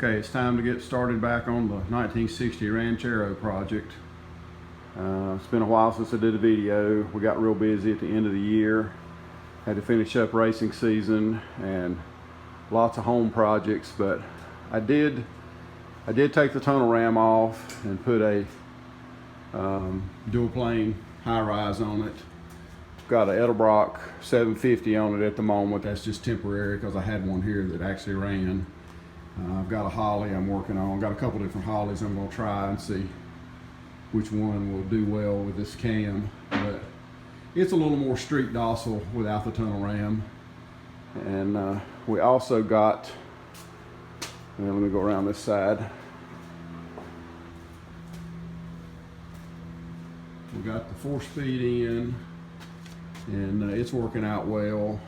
Okay, it's time to get started back on the 1960 Ranchero project. It's been a while since I did a video. We got real busy at the end of the year. Had to finish up racing season and lots of home projects, but I did take the tunnel ram off and put a dual plane high rise on it. Got an Edelbrock 750 on it at the moment. That's just temporary because I had one here that actually ran. I've got a Holly I'm working on. Got a couple different Hollies I'm going to try and see which one will do well with this cam. But it's a little more street docile without the tunnel ram. And we also got, let me go around this side. We got the 4-speed in, and it's working out well.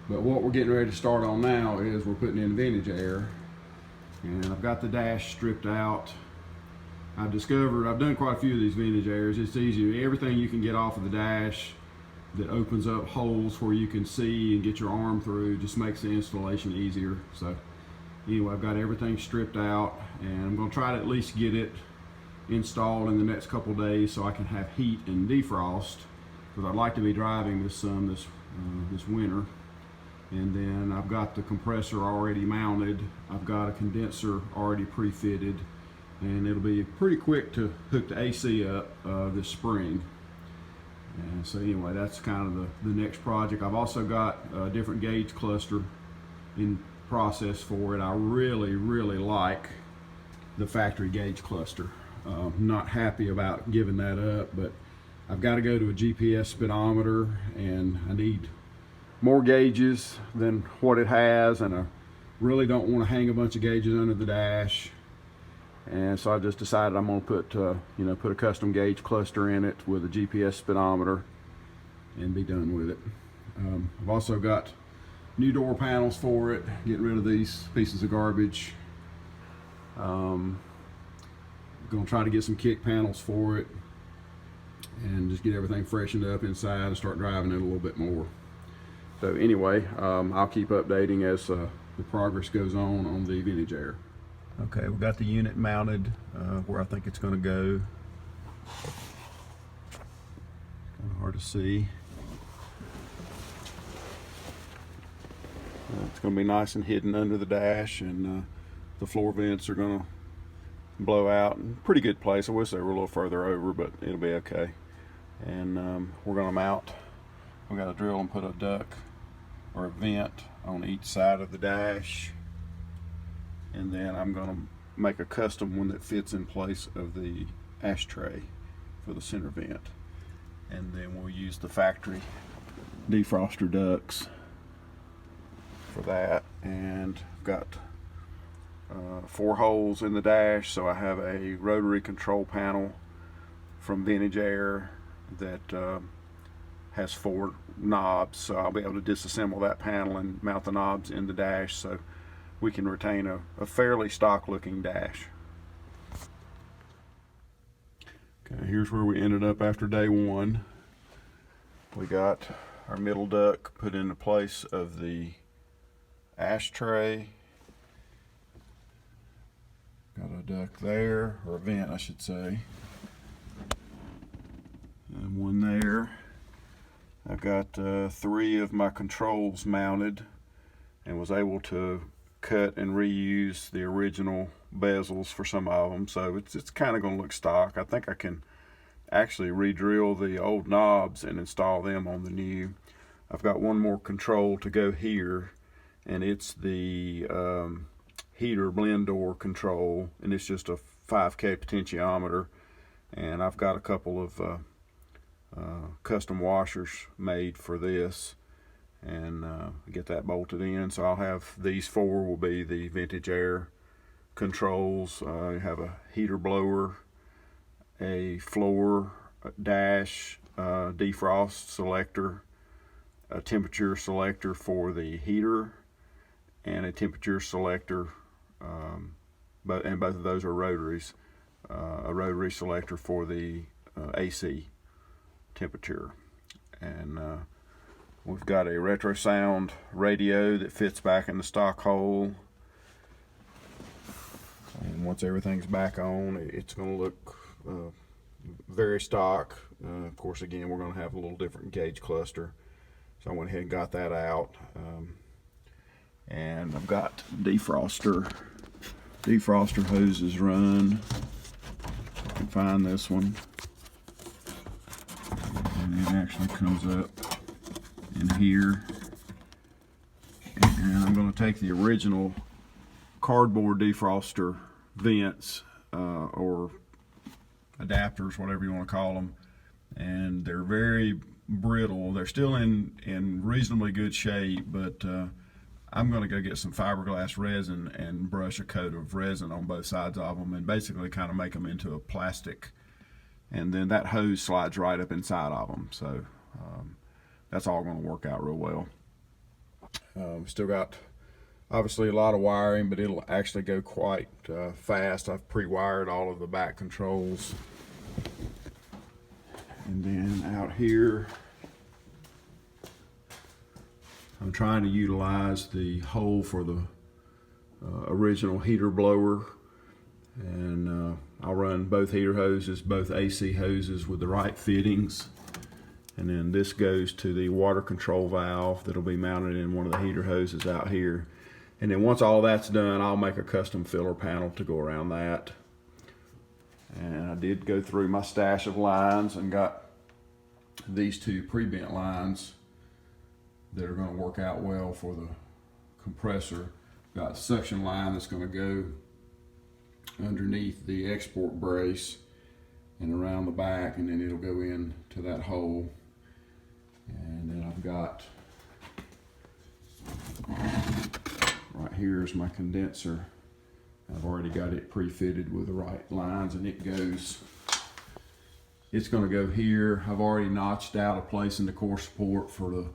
But what we're getting ready to start on now is we're putting in vintage air, and I've got the dash stripped out. I've done quite a few of these vintage airs. It's easy. Everything you can get off of the dash that opens up holes where you can see and get your arm through just makes the installation easier. So anyway, I've got everything stripped out, and I'm going to try to at least get it installed in the next couple days so I can have heat and defrost, because I'd like to be driving this this winter. And then I've got the compressor already mounted. I've got a condenser already pre-fitted, and it'll be pretty quick to hook the AC up this spring. And so anyway, that's kind of the next project. I've also got a different gauge cluster in process for it. I really like the factory gauge cluster. Not happy about giving that up, but I've got to go to a GPS speedometer, and I need more gauges than what it has, and I really don't want to hang a bunch of gauges under the dash. And so I just decided I'm going to put a custom gauge cluster in it with a GPS speedometer and be done with it. I've also got new door panels for it, getting rid of these pieces of garbage. Going to try to get some kick panels for it and just get everything freshened up inside and start driving it a little bit more. So anyway, I'll keep updating as the progress goes on the vintage air. Okay, we've got the unit mounted where I think it's going to go. Kind of hard to see. It's going to be nice and hidden under the dash, and the floor vents are going to blow out. Pretty good place. I wish they were a little further over, but it'll be okay. And we're going to mount. We got to drill and put a duct or a vent on each side of the dash, and then I'm going to make a custom one that fits in place of the ashtray for the center vent, and then we'll use the factory defroster ducts for that. And I've got 4 holes in the dash, so I have a rotary control panel from Vintage Air that has 4 knobs, so I'll be able to disassemble that panel and mount the knobs in the dash so we can retain a fairly stock looking dash. Okay, here's where we ended up after day 1. We got our middle duct put into place of the ashtray. Got a duct there, or a vent I should say, and one there. I've got 3 of my controls mounted, and was able to cut and reuse the original bezels for some of them, so it's kind of going to look stock. I think I can actually re-drill the old knobs and install them on the new. I've got one more control to go here, and it's the heater blend door control, and it's just a 5K potentiometer, and I've got a couple of custom washers made for this, and get that bolted in. So I'll have these 4 will be the Vintage Air controls. I have a heater blower, a floor dash defrost selector, a temperature selector for the heater, and a temperature selector, and both of those are rotaries. A rotary selector for the AC temperature. And we've got a retro sound radio that fits back in the stock hole. And once everything's back on, it's going to look very stock. Of course, again, we're going to have a little different gauge cluster. So I went ahead and got that out. And I've got defroster hoses running. I can find this one. And it actually comes up in here. And I'm going to take the original cardboard defroster vents or adapters, whatever you want to call them, and they're very brittle. They're still in reasonably good shape, but I'm going to go get some fiberglass resin and brush a coat of resin on both sides of them and basically kind of make them into a plastic, and then that hose slides right up inside of them. So that's all going to work out real well. Still got obviously a lot of wiring, but it'll actually go quite fast. I've pre-wired all of the back controls. And then out here, I'm trying to utilize the hole for the original heater blower. And I'll run both heater hoses, both AC hoses with the right fittings. And then this goes to the water control valve that'll be mounted in one of the heater hoses out here. And then once all that's done, I'll make a custom filler panel to go around that. And I did go through my stash of lines and got these two pre-bent lines that are going to work out well for the compressor. Got a suction line that's going to go underneath the export brace and around the back, and then it'll go into that hole. And then I've got right here is my condenser. I've already got it pre-fitted with the right lines, and it's going to go here. I've already notched out a place in the core support for the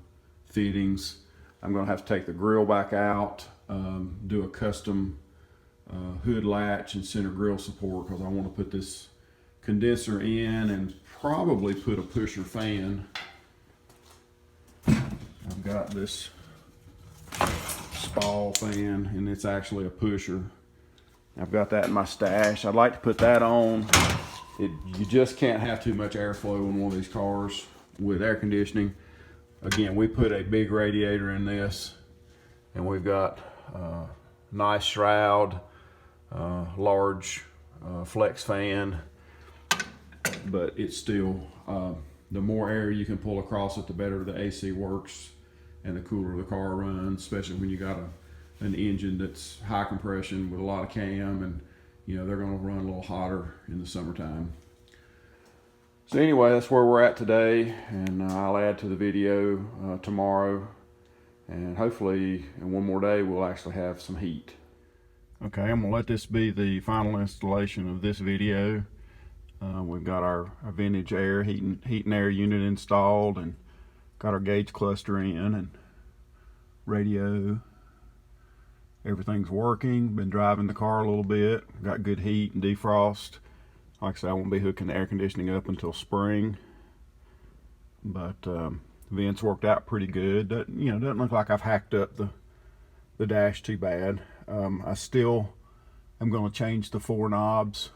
fittings. I'm going to have to take the grill back out, do a custom hood latch and center grill support, because I want to put this condenser in and probably put a pusher fan. I've got this Spall fan, and it's actually a pusher. I've got that in my stash. I'd like to put that on. You just can't have too much airflow in one of these cars with air conditioning. Again, we put a big radiator in this, and we've got nice shroud, large flex fan, but it's still, the more air you can pull across it, the better the AC works and the cooler the car runs, especially when you got an engine that's high compression with a lot of cam, and they're going to run a little hotter in the summertime. So anyway, that's where we're at today, and I'll add to the video tomorrow, and hopefully in one more day we'll actually have some heat. Okay, I'm going to let this be the final installation of this video. We've got our vintage air heat and air unit installed, and got our gauge cluster in, and radio. Everything's working. Been driving the car a little bit. Got good heat and defrost. Like I said, I won't be hooking the air conditioning up until spring, but vents worked out pretty good. Doesn't look like I've hacked up the dash too bad. I still am going to change the 4 knobs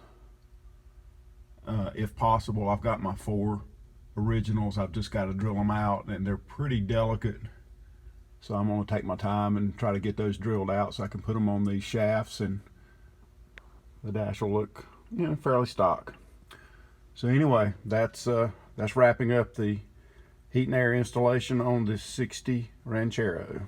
if possible. I've got my 4 originals. I've just got to drill them out, and they're pretty delicate, so I'm going to take my time and try to get those drilled out so I can put them on these shafts, and the dash will look fairly stock. So anyway, that's wrapping up the heat and air installation on this '60 Ranchero.